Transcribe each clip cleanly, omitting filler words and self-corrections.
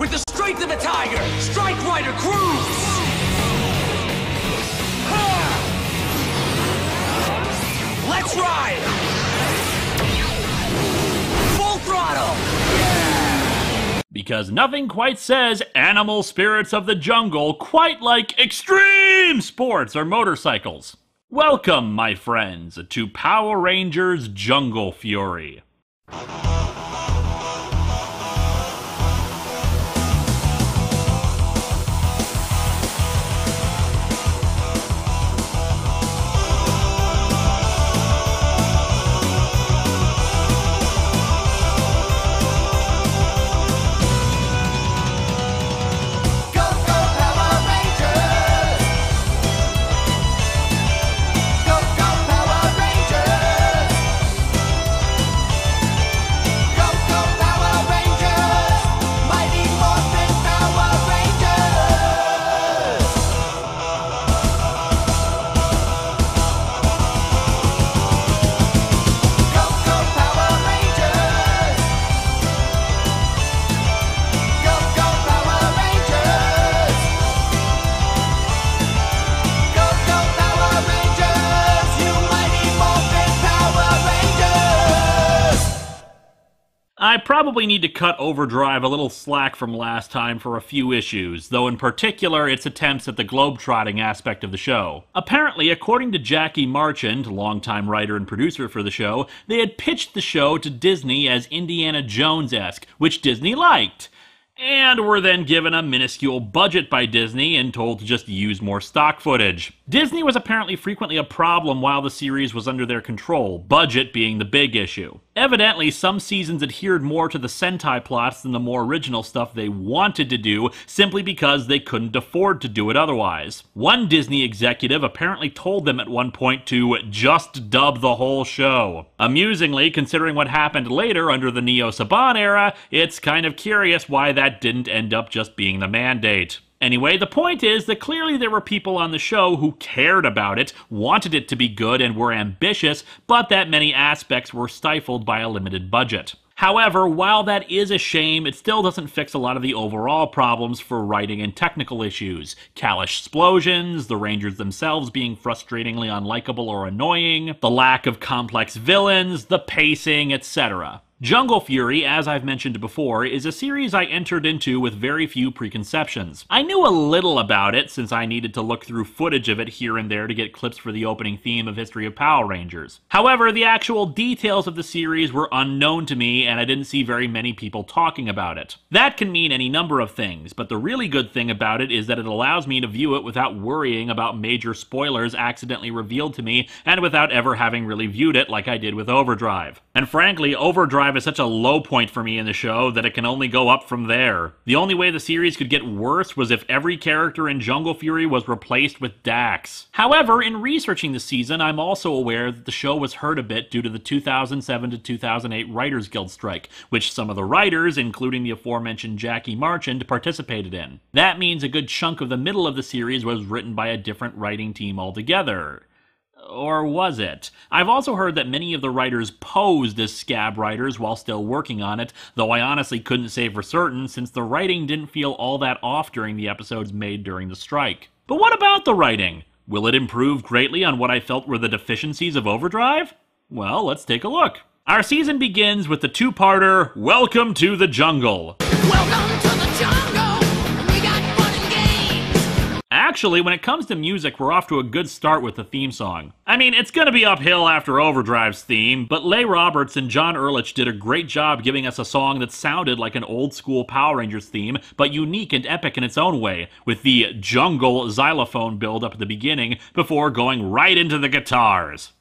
With the strength of a tiger, Strike Rider cruise! Let's ride! Full throttle! Because nothing quite says animal spirits of the jungle quite like extreme sports or motorcycles. Welcome, my friends, to Power Rangers Jungle Fury. I probably need to cut Overdrive a little slack from last time for a few issues, though in particular its attempts at the globetrotting aspect of the show. Apparently, according to Jackie Marchand, longtime writer and producer for the show, they had pitched the show to Disney as Indiana Jones-esque, which Disney liked. And were then given a minuscule budget by Disney and told to just use more stock footage. Disney was apparently frequently a problem while the series was under their control, budget being the big issue. Evidently, some seasons adhered more to the Sentai plots than the more original stuff they wanted to do, simply because they couldn't afford to do it otherwise. One Disney executive apparently told them at one point to just dub the whole show. Amusingly, considering what happened later under the Neo Saban era, it's kind of curious why that didn't end up just being the mandate. Anyway, the point is that clearly there were people on the show who cared about it, wanted it to be good, and were ambitious, but that many aspects were stifled by a limited budget. However, while that is a shame, it still doesn't fix a lot of the overall problems for writing and technical issues. Kalash explosions, the Rangers themselves being frustratingly unlikable or annoying, the lack of complex villains, the pacing, etc. Jungle Fury, as I've mentioned before, is a series I entered into with very few preconceptions. I knew a little about it since I needed to look through footage of it here and there to get clips for the opening theme of History of Power Rangers. However, the actual details of the series were unknown to me and I didn't see very many people talking about it. That can mean any number of things, but the really good thing about it is that it allows me to view it without worrying about major spoilers accidentally revealed to me and without ever having really viewed it like I did with Overdrive. And frankly, Overdrive is such a low point for me in the show that it can only go up from there. The only way the series could get worse was if every character in Jungle Fury was replaced with Dax. However, in researching the season, I'm also aware that the show was hurt a bit due to the 2007 to 2008 Writers Guild strike, which some of the writers, including the aforementioned Jackie Marchand, participated in. That means a good chunk of the middle of the series was written by a different writing team altogether. Or was it? I've also heard that many of the writers posed as scab writers while still working on it, though I honestly couldn't say for certain since the writing didn't feel all that off during the episodes made during the strike. But what about the writing? Will it improve greatly on what I felt were the deficiencies of Overdrive? Well, let's take a look. Our season begins with the two-parter, Welcome to the Jungle. Welcome to the jungle! Actually, when it comes to music, we're off to a good start with the theme song. I mean, it's gonna be uphill after Overdrive's theme, but Leigh Roberts and John Ehrlich did a great job giving us a song that sounded like an old-school Power Rangers theme, but unique and epic in its own way, with the jungle xylophone build-up at the beginning before going right into the guitars.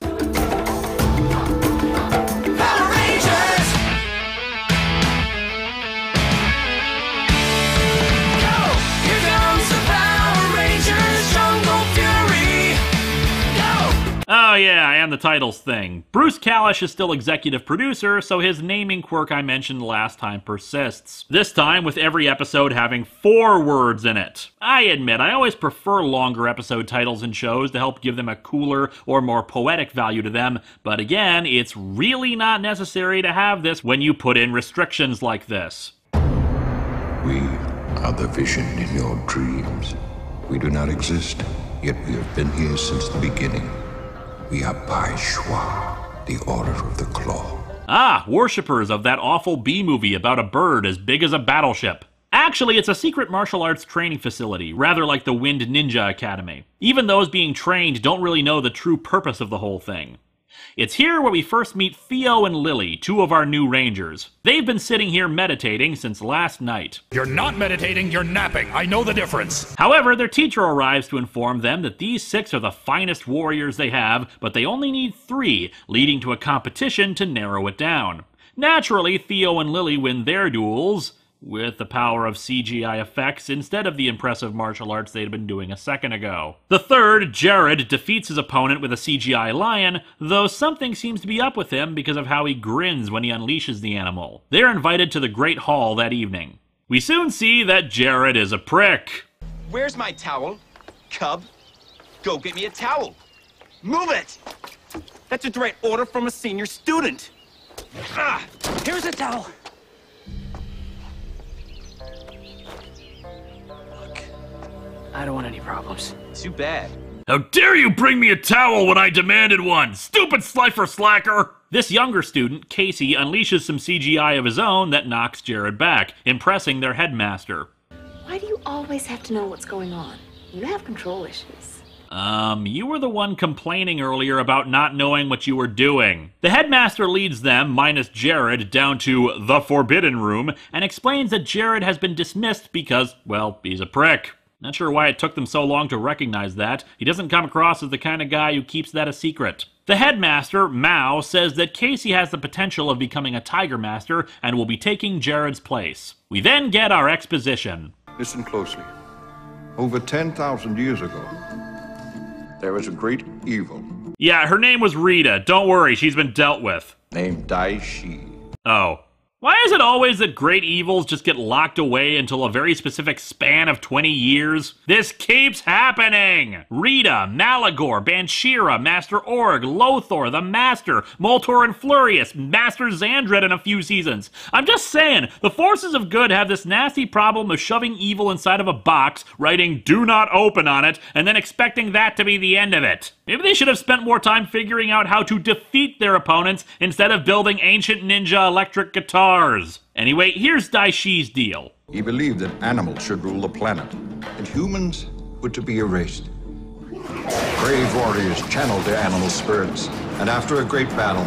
Oh yeah, and the titles thing. Bruce Kalash is still executive producer, so his naming quirk I mentioned last time persists. This time with every episode having 4 words in it. I admit, I always prefer longer episode titles in shows to help give them a cooler or more poetic value to them, but again, it's really not necessary to have this when you put in restrictions like this. We are the vision in your dreams. We do not exist, yet we have been here since the beginning. We are Bai Shua, the Order of the Claw. Ah, worshippers of that awful B-movie about a bird as big as a battleship. Actually, it's a secret martial arts training facility, rather like the Wind Ninja Academy. Even those being trained don't really know the true purpose of the whole thing. It's here where we first meet Theo and Lily, two of our new rangers. They've been sitting here meditating since last night. You're not meditating, you're napping. I know the difference. However, their teacher arrives to inform them that these 6 are the finest warriors they have, but they only need 3, leading to a competition to narrow it down. Naturally, Theo and Lily win their duels with the power of CGI effects instead of the impressive martial arts they'd been doing a second ago. The third, Jared, defeats his opponent with a CGI lion, though something seems to be up with him because of how he grins when he unleashes the animal. They're invited to the Great Hall that evening. We soon see that Jared is a prick. Where's my towel? Cub, go get me a towel. Move it! That's a direct order from a senior student. Ah, here's a towel. I don't want any problems. Too bad. How dare you bring me a towel when I demanded one, stupid slifer slacker! This younger student, Casey, unleashes some CGI of his own that knocks Jared back, impressing their headmaster. Why do you always have to know what's going on? You have control issues. You were the one complaining earlier about not knowing what you were doing. The headmaster leads them, minus Jared, down to the Forbidden Room, and explains that Jared has been dismissed because, well, he's a prick. Not sure why it took them so long to recognize that. He doesn't come across as the kind of guy who keeps that a secret. The headmaster, Mao, says that Casey has the potential of becoming a Tiger Master and will be taking Jared's place. We then get our exposition. Listen closely. Over 10,000 years ago, there was a great evil Yeah, her name was Rita. Don't worry, she's been dealt with. named Dai Shi. Oh. Why is it always that great evils just get locked away until a very specific span of 20 years? This keeps happening! Rita, Malagor, Banshira, Master Org, Lothor, the Master, Moltor and Flurious, Master Xandred in a few seasons. I'm just saying, the forces of good have this nasty problem of shoving evil inside of a box, writing "do not open" on it, and then expecting that to be the end of it. Maybe they should have spent more time figuring out how to defeat their opponents instead of building ancient ninja electric guitars. Anyway, here's Daishi's deal. He believed that animals should rule the planet, and humans were to be erased. Brave warriors channeled their animal spirits, and after a great battle,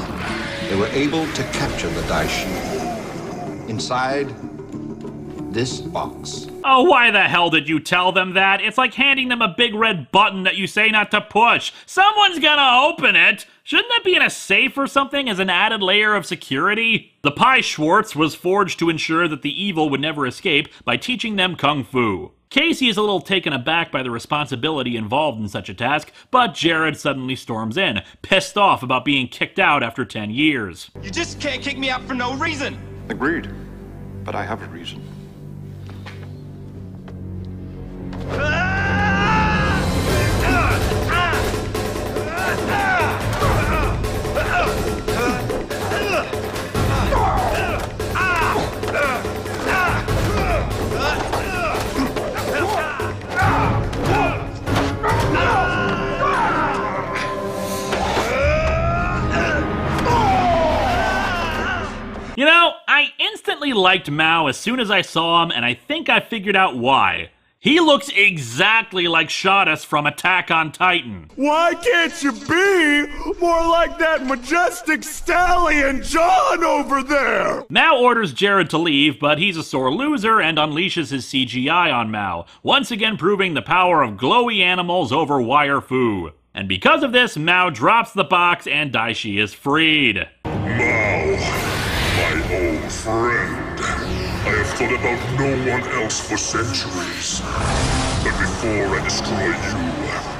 they were able to capture the Dai Shi. Inside this box. Oh, why the hell did you tell them that? It's like handing them a big red button that you say not to push. Someone's gonna open it! Shouldn't that be in a safe or something as an added layer of security? The Pai Schwartz was forged to ensure that the evil would never escape by teaching them Kung Fu. Casey is a little taken aback by the responsibility involved in such a task, but Jared suddenly storms in, pissed off about being kicked out after 10 years. You just can't kick me out for no reason. Agreed, but I have a reason. You know, I instantly liked Mao as soon as I saw him, and I think I figured out why. He looks exactly like Shadis from Attack on Titan. Why can't you be more like that majestic stallion John over there? Mao orders Jared to leave, but he's a sore loser and unleashes his CGI on Mao, once again proving the power of glowy animals over wire fu. And because of this, Mao drops the box and Daishi is freed. Mao, my old friend. I have thought about no one else for centuries. But before I destroy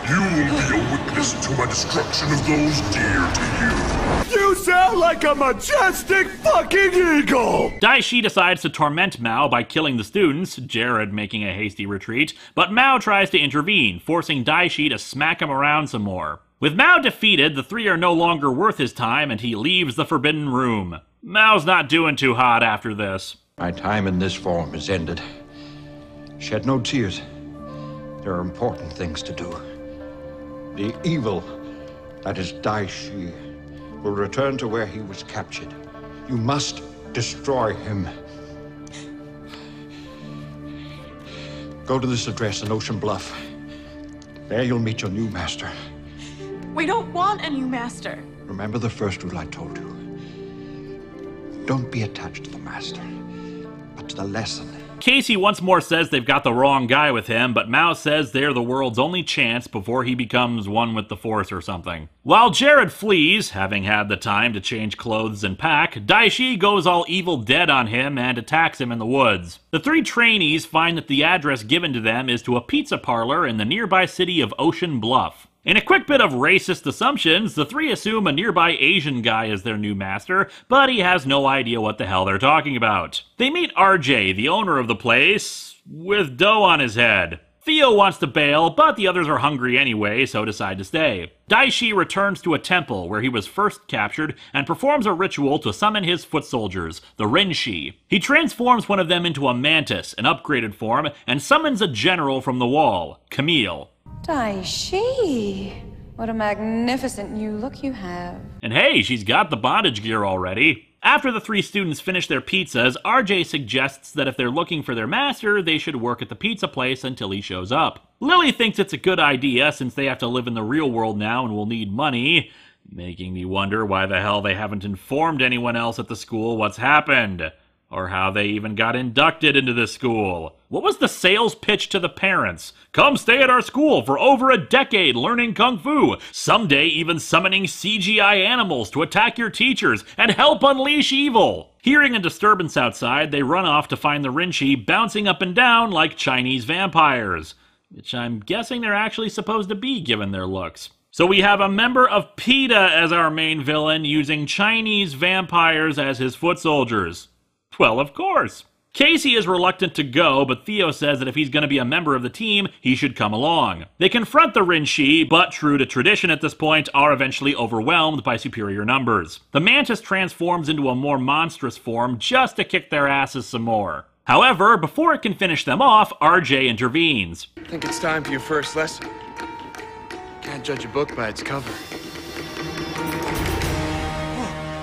you will be a witness to my destruction of those dear to you. You sound like a majestic fucking eagle! Daishi decides to torment Mao by killing the students, Jared making a hasty retreat, but Mao tries to intervene, forcing Daishi to smack him around some more. With Mao defeated, the three are no longer worth his time and he leaves the Forbidden Room. Mao's not doing too hot after this. My time in this form is ended. Shed no tears. There are important things to do. The evil that is Daishi will return to where he was captured. You must destroy him. Go to this address in Ocean Bluff. There you'll meet your new master. We don't want a new master. Remember the first rule I told you. Don't be attached to the master, but to the lesson. Casey once more says they've got the wrong guy with him, but Mao says they're the world's only chance before he becomes one with the Force or something. While Jared flees, having had the time to change clothes and pack, Daishi goes all Evil Dead on him and attacks him in the woods. The three trainees find that the address given to them is to a pizza parlor in the nearby city of Ocean Bluff. In a quick bit of racist assumptions, the three assume a nearby Asian guy is their new master, but he has no idea what the hell they're talking about. They meet RJ, the owner of the place, with dough on his head. Theo wants to bail, but the others are hungry anyway, so decide to stay. Daishi returns to a temple where he was first captured and performs a ritual to summon his foot soldiers, the Renshi. He transforms one of them into a mantis, an upgraded form, and summons a general from the wall, Camille. Daishi, what a magnificent new look you have. And hey, she's got the bondage gear already. After the three students finish their pizzas, RJ suggests that if they're looking for their master, they should work at the pizza place until he shows up. Lily thinks it's a good idea since they have to live in the real world now and will need money, making me wonder why the hell they haven't informed anyone else at the school what's happened. Or how they even got inducted into this school. What was the sales pitch to the parents? Come stay at our school for over a decade learning Kung Fu, someday even summoning CGI animals to attack your teachers and help unleash evil. Hearing a disturbance outside, they run off to find the Renshi bouncing up and down like Chinese vampires, which I'm guessing they're actually supposed to be given their looks. So we have a member of PETA as our main villain using Chinese vampires as his foot soldiers. Well, of course. Casey is reluctant to go, but Theo says that if he's going to be a member of the team, he should come along. They confront the Renshi, but true to tradition at this point, are eventually overwhelmed by superior numbers. The mantis transforms into a more monstrous form just to kick their asses some more. However, before it can finish them off, RJ intervenes. I think it's time for your first lesson. Can't judge a book by its cover.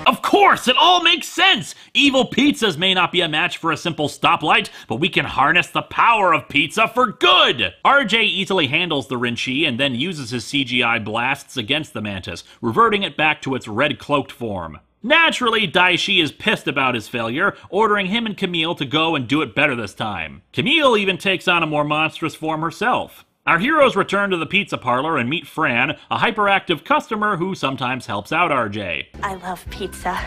Of course, it all makes sense! Evil pizzas may not be a match for a simple stoplight, but we can harness the power of pizza for good! RJ easily handles the Renshi and then uses his CGI blasts against the mantis, reverting it back to its red-cloaked form. Naturally, Daishi is pissed about his failure, ordering him and Camille to go and do it better this time. Camille even takes on a more monstrous form herself. Our heroes return to the pizza parlor and meet Fran, a hyperactive customer who sometimes helps out RJ. I love pizza.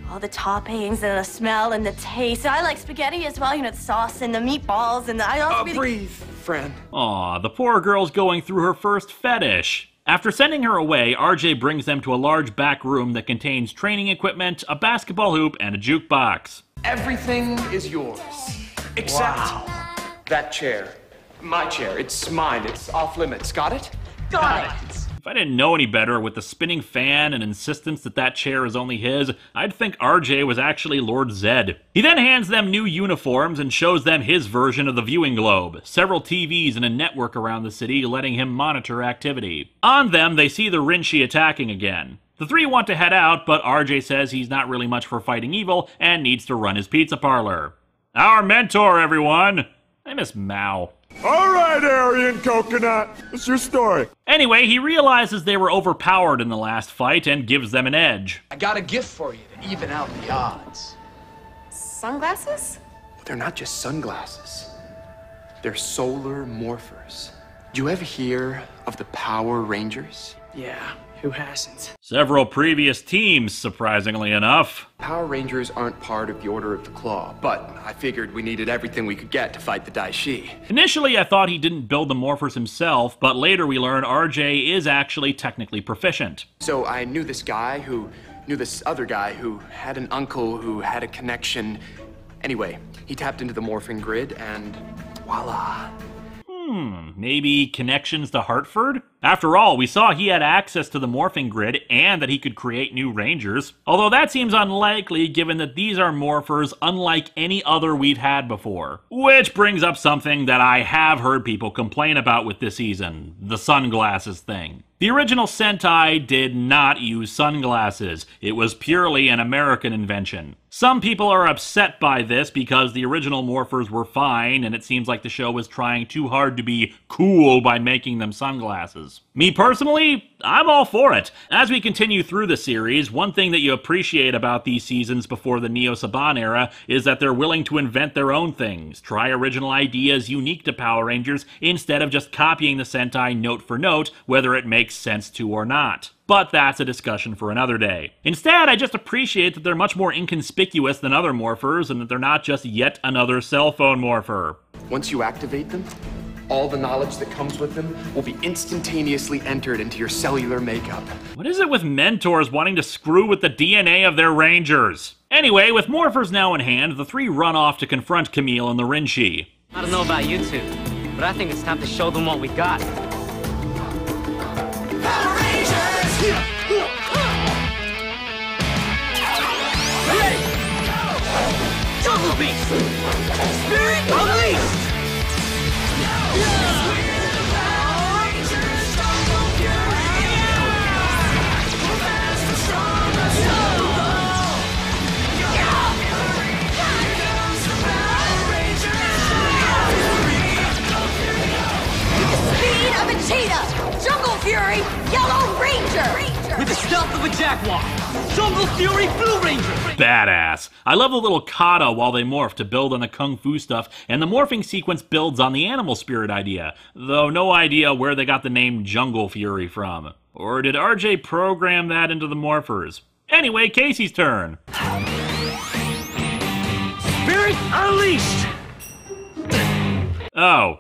All the toppings and the smell and the taste. I like spaghetti as well, you know, the sauce and the meatballs and the... Breathe, Fran. Aw, the poor girl's going through her first fetish. After sending her away, RJ brings them to a large back room that contains training equipment, a basketball hoop, and a jukebox. Everything is yours. Except that chair. My chair. It's mine. It's off limits. Got it? Got it. If I didn't know any better, with the spinning fan and insistence that that chair is only his, I'd think RJ was actually Lord Zed. He then hands them new uniforms and shows them his version of the viewing globe, several TVs and a network around the city letting him monitor activity. On them, they see the Renshi attacking again. The three want to head out, but RJ says he's not really much for fighting evil and needs to run his pizza parlor. Our mentor, everyone! I miss Mao. All right, Aryan Coconut. What's your story? Anyway, he realizes they were overpowered in the last fight and gives them an edge. I got a gift for you to even out the odds. Sunglasses? They're not just sunglasses. They're solar morphers. Do you ever hear of the Power Rangers? Yeah, who hasn't? Several previous teams, surprisingly enough. Power Rangers aren't part of the Order of the Claw, but I figured we needed everything we could get to fight the Daishi. Initially, I thought he didn't build the morphers himself, but later we learn RJ is actually technically proficient. So I knew this guy who knew this other guy who had an uncle who had a connection. Anyway, he tapped into the morphing grid and voila. Maybe connections to Hartford? After all, we saw he had access to the morphing grid and that he could create new Rangers. Although that seems unlikely given that these are morphers unlike any other we've had before. Which brings up something that I have heard people complain about with this season, the sunglasses thing. The original Sentai did not use sunglasses. It was purely an American invention. Some people are upset by this because the original morphers were fine and it seems like the show was trying too hard to be cool by making them sunglasses. Me personally, I'm all for it. As we continue through the series, one thing that you appreciate about these seasons before the Neo Saban era is that they're willing to invent their own things, try original ideas unique to Power Rangers instead of just copying the Sentai note for note, whether it makes sense to or not. But that's a discussion for another day. Instead, I just appreciate that they're much more inconspicuous than other morphers and that they're not just yet another cell phone morpher. Once you activate them, all the knowledge that comes with them will be instantaneously entered into your cellular makeup. What is it with mentors wanting to screw with the DNA of their Rangers? Anyway, with morphers now in hand, the three run off to confront Camille and the Rinchi. I don't know about you two, but I think it's time to show them what we got. Power Rangers! Ready! Jungle Beast! Spirit Unleashed! Power Rangers, Jungle Fury! We're fast and strong as Here comes the Power Rangers! Speed of a cheetah! Jungle Fury, Yellow Ranger! With the stealth of a Jaguar, Jungle Fury Blue Ranger! Badass. I love the little kata while they morph to build on the kung fu stuff, and the morphing sequence builds on the animal spirit idea, though no idea where they got the name Jungle Fury from. Or did RJ program that into the morphers? Anyway, Casey's turn. Spirit Unleashed! Oh.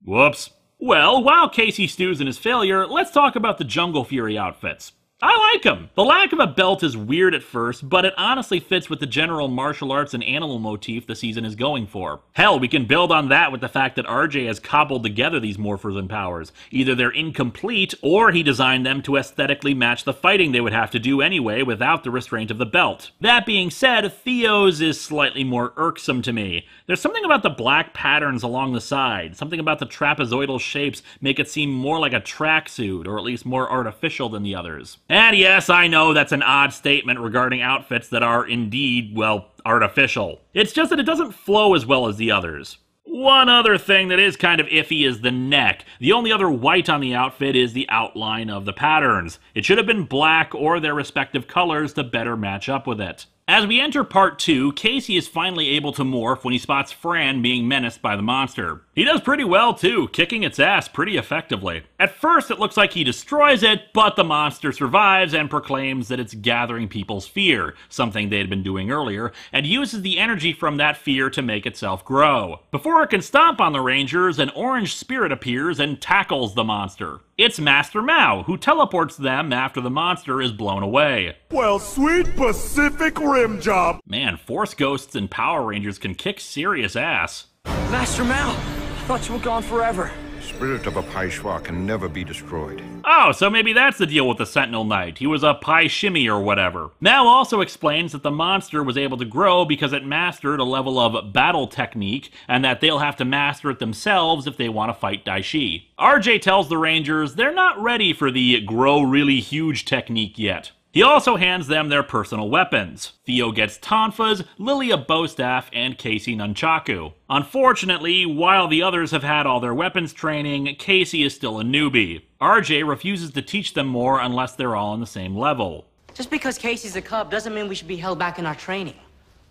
Whoops. Well, while Casey stews in his failure, let's talk about the Jungle Fury outfits. I like them. The lack of a belt is weird at first, but it honestly fits with the general martial arts and animal motif the season is going for. Hell, we can build on that with the fact that RJ has cobbled together these morphers and powers. Either they're incomplete, or he designed them to aesthetically match the fighting they would have to do anyway without the restraint of the belt. That being said, Theo's is slightly more irksome to me. There's something about the black patterns along the side, something about the trapezoidal shapes make it seem more like a tracksuit, or at least more artificial than the others. And yes, I know that's an odd statement regarding outfits that are indeed, well, artificial. It's just that it doesn't flow as well as the others. One other thing that is kind of iffy is the neck. The only other white on the outfit is the outline of the patterns. It should have been black or their respective colors to better match up with it. As we enter part 2, Casey is finally able to morph when he spots Fran being menaced by the monster. He does pretty well too, kicking its ass pretty effectively. At first it looks like he destroys it, but the monster survives and proclaims that it's gathering people's fear, something they had been doing earlier, and uses the energy from that fear to make itself grow. Before it can stomp on the Rangers, an orange spirit appears and tackles the monster. It's Master Mao, who teleports them after the monster is blown away. Well, sweet Pacific Rim job! Man, Force Ghosts and Power Rangers can kick serious ass. Master Mao, I thought you were gone forever. Spirit of a Pai Schwa can never be destroyed. Oh, so maybe that's the deal with the Sentinel Knight. He was a Pai Shimmy or whatever. Mao also explains that the monster was able to grow because it mastered a level of battle technique, and that they'll have to master it themselves if they want to fight Daishi. RJ tells the Rangers they're not ready for the grow really huge technique yet. He also hands them their personal weapons. Theo gets tonfas, Lily a bow staff, and Casey nunchaku. Unfortunately, while the others have had all their weapons training, Casey is still a newbie. RJ refuses to teach them more unless they're all on the same level. Just because Casey's a cub doesn't mean we should be held back in our training.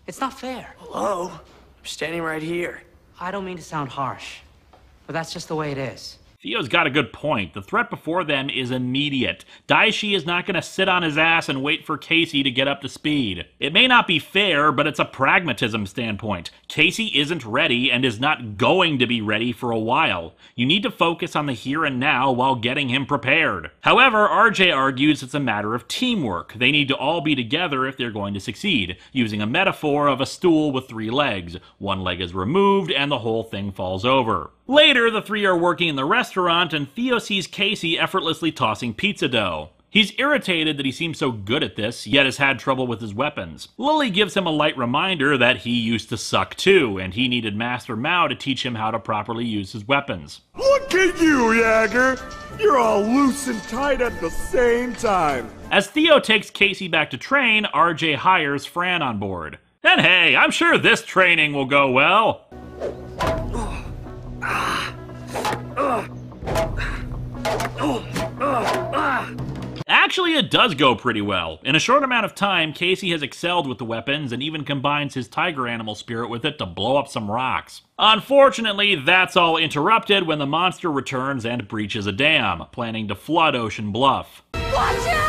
It's not fair. Hello? I'm standing right here. I don't mean to sound harsh, but that's just the way it is. Theo's got a good point. The threat before them is immediate. Daishi is not going to sit on his ass and wait for Casey to get up to speed. It may not be fair, but it's a pragmatism standpoint. Casey isn't ready and is not going to be ready for a while. You need to focus on the here and now while getting him prepared. However, RJ argues it's a matter of teamwork. They need to all be together if they're going to succeed, using a metaphor of a stool with 3 legs. One leg is removed and the whole thing falls over. Later, the three are working in the restaurant, and Theo sees Casey effortlessly tossing pizza dough. He's irritated that he seems so good at this, yet has had trouble with his weapons. Lily gives him a light reminder that he used to suck too, and he needed Master Mao to teach him how to properly use his weapons. Look at you, Jagger! You're all loose and tight at the same time. As Theo takes Casey back to train, RJ hires Fran on board. And hey, I'm sure this training will go well. Actually, it does go pretty well. In a short amount of time, Casey has excelled with the weapons and even combines his tiger animal spirit with it to blow up some rocks. Unfortunately, that's all interrupted when the monster returns and breaches a dam, planning to flood Ocean Bluff. Watch out!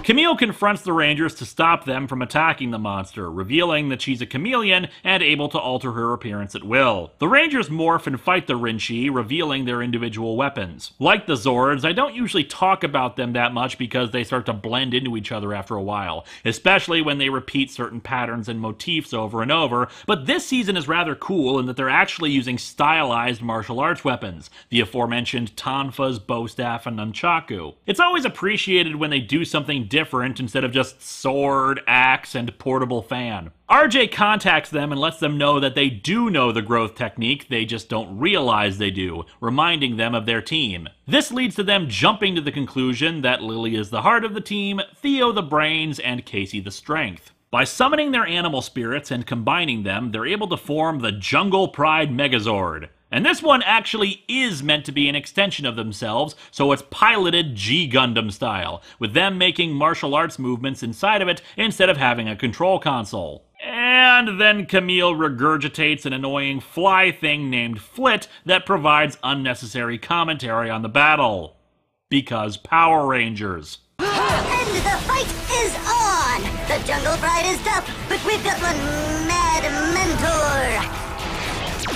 Camille confronts the Rangers to stop them from attacking the monster, revealing that she's a chameleon and able to alter her appearance at will. The Rangers morph and fight the Rinchi, revealing their individual weapons. Like the Zords, I don't usually talk about them that much because they start to blend into each other after a while, especially when they repeat certain patterns and motifs over and over, but this season is rather cool in that they're actually using stylized martial arts weapons, the aforementioned tonfas, bow staff, and nunchaku. It's always appreciated when they do something different instead of just sword, axe, and portable fan. RJ contacts them and lets them know that they do know the growth technique, they just don't realize they do, reminding them of their team. This leads to them jumping to the conclusion that Lily is the heart of the team, Theo the brains, and Casey the strength. By summoning their animal spirits and combining them, they're able to form the Jungle Pride Megazord. And this one actually is meant to be an extension of themselves, so it's piloted G-Gundam style, with them making martial arts movements inside of it instead of having a control console. And then Camille regurgitates an annoying fly thing named Flit that provides unnecessary commentary on the battle. Because Power Rangers. And the fight is on! The Jungle Pride is tough, but we've got one mad mentor!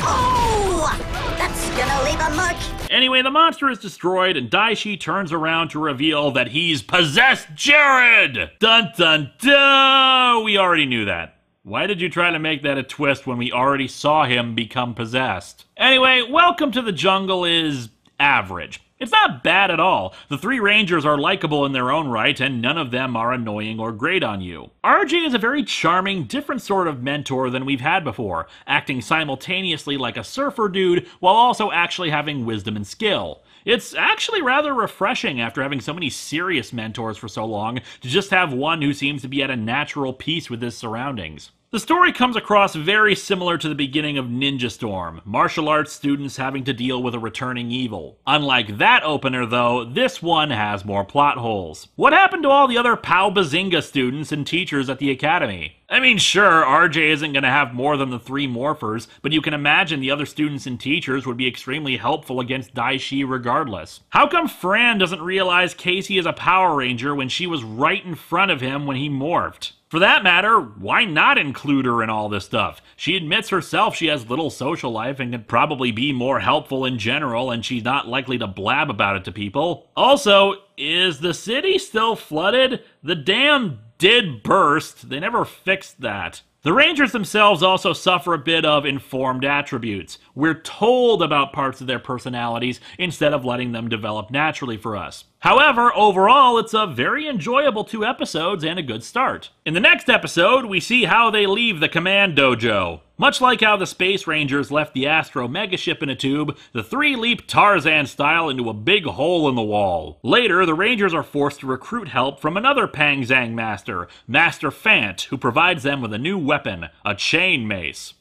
Oh! That's gonna leave a mark! Anyway, the monster is destroyed, and Daishi turns around to reveal that he's possessed Jared! Dun dun dun! We already knew that. Why did you try to make that a twist when we already saw him become possessed? Anyway, Welcome to the Jungle is average. It's not bad at all. The three Rangers are likable in their own right, and none of them are annoying or grate on you. RJ is a very charming, different sort of mentor than we've had before, acting simultaneously like a surfer dude while also actually having wisdom and skill. It's actually rather refreshing after having so many serious mentors for so long to just have one who seems to be at a natural peace with his surroundings. The story comes across very similar to the beginning of Ninja Storm, martial arts students having to deal with a returning evil. Unlike that opener though, this one has more plot holes. What happened to all the other Pow Bazinga students and teachers at the academy? I mean, sure, RJ isn't going to have more than the three morphers, but you can imagine the other students and teachers would be extremely helpful against Daishi regardless. How come Fran doesn't realize Casey is a Power Ranger when she was right in front of him when he morphed? For that matter, why not include her in all this stuff? She admits herself she has little social life and could probably be more helpful in general, and she's not likely to blab about it to people. Also, is the city still flooded? The dam did burst. They never fixed that. The Rangers themselves also suffer a bit of informed attributes. We're told about parts of their personalities instead of letting them develop naturally for us. However, overall, it's a very enjoyable 2 episodes and a good start. In the next episode, we see how they leave the command dojo. Much like how the Space Rangers left the Astro megaship in a tube, the three leap Tarzan style into a big hole in the wall. Later, the Rangers are forced to recruit help from another Pang Zang master, Master Fant, who provides them with a new weapon, a chain mace.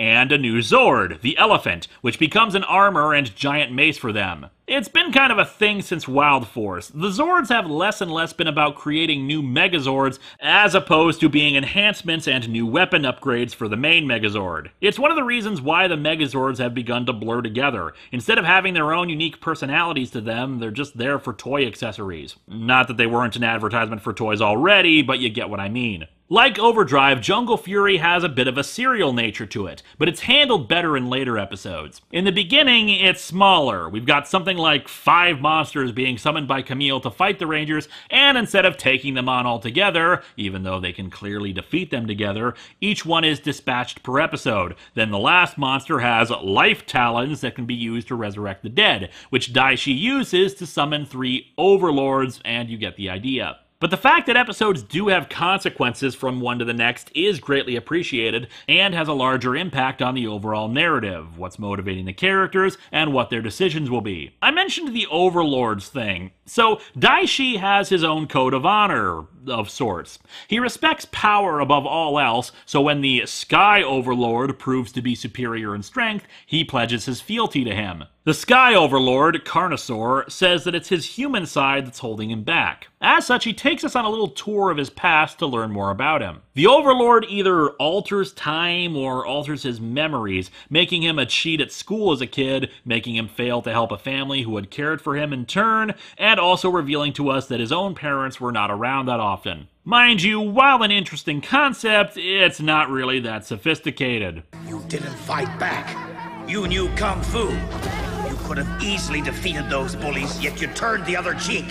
And a new Zord, the Elephant, which becomes an armor and giant mace for them. It's been kind of a thing since Wild Force. The Zords have less and less been about creating new Megazords as opposed to being enhancements and new weapon upgrades for the main Megazord. It's one of the reasons why the Megazords have begun to blur together. Instead of having their own unique personalities to them, they're just there for toy accessories. Not that they weren't an advertisement for toys already, but you get what I mean. Like Overdrive, Jungle Fury has a bit of a serial nature to it, but it's handled better in later episodes. In the beginning, it's smaller. We've got something like 5 monsters being summoned by Camille to fight the Rangers, and instead of taking them on altogether, even though they can clearly defeat them together, each one is dispatched per episode. Then the last monster has life talons that can be used to resurrect the dead, which Daishi uses to summon 3 overlords, and you get the idea. But the fact that episodes do have consequences from one to the next is greatly appreciated and has a larger impact on the overall narrative, what's motivating the characters, and what their decisions will be. I mentioned the overlords thing. So, Daishi has his own code of honor, of sorts. He respects power above all else, so when the Sky Overlord proves to be superior in strength, he pledges his fealty to him. The Sky Overlord, Carnosaur, says that it's his human side that's holding him back. As such, he takes us on a little tour of his past to learn more about him. The Overlord either alters time or alters his memories, making him a cheat at school as a kid, making him fail to help a family who had cared for him in turn, and also revealing to us that his own parents were not around that often. Mind you, while an interesting concept, it's not really that sophisticated. You didn't fight back. You knew Kung Fu. You could have easily defeated those bullies, yet you turned the other cheek.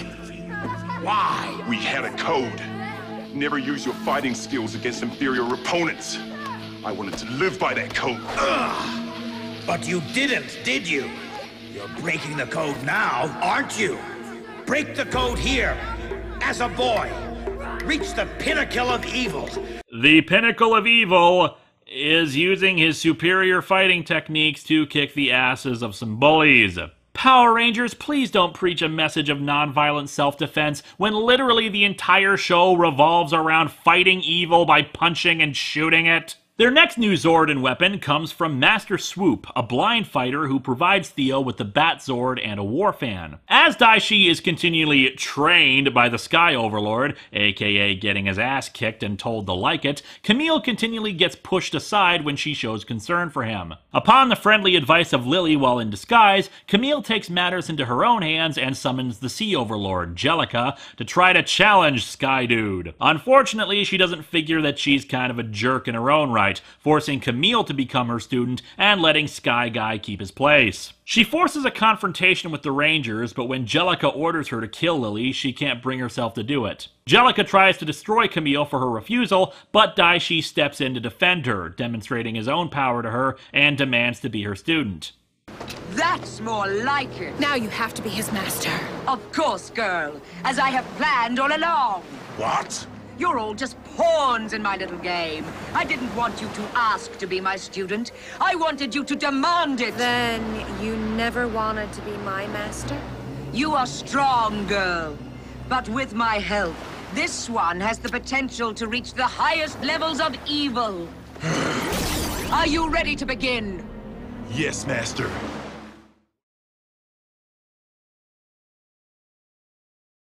Why? We had a code. Never use your fighting skills against inferior opponents. I wanted to live by that code. Ugh. But you didn't, did you? You're breaking the code now, aren't you? Break the code here, as a boy. Reach the pinnacle of evil. The pinnacle of evil is using his superior fighting techniques to kick the asses of some bullies. Power Rangers, please don't preach a message of nonviolent self-defense when literally the entire show revolves around fighting evil by punching and shooting it. Their next new Zord and weapon comes from Master Swoop, a blind fighter who provides Theo with the Bat Zord and a War Fan. As Daishi is continually trained by the Sky Overlord, aka getting his ass kicked and told to like it, Camille continually gets pushed aside when she shows concern for him. Upon the friendly advice of Lily while in disguise, Camille takes matters into her own hands and summons the Sea Overlord, Jellica, to try to challenge Sky Dude. Unfortunately, she doesn't figure that she's kind of a jerk in her own right, forcing Camille to become her student and letting Sky Guy keep his place. She forces a confrontation with the Rangers, but when Jellica orders her to kill Lily, she can't bring herself to do it. Jellica tries to destroy Camille for her refusal, but Daishi steps in to defend her, demonstrating his own power to her, and demands to be her student. That's more like it. Now you have to be his master. Of course, girl, as I have planned all along. What? You're all just pawns in my little game. I didn't want you to ask to be my student. I wanted you to demand it. Then you never wanted to be my master? You are strong, girl. But with my help, this one has the potential to reach the highest levels of evil. Are you ready to begin? Yes, Master.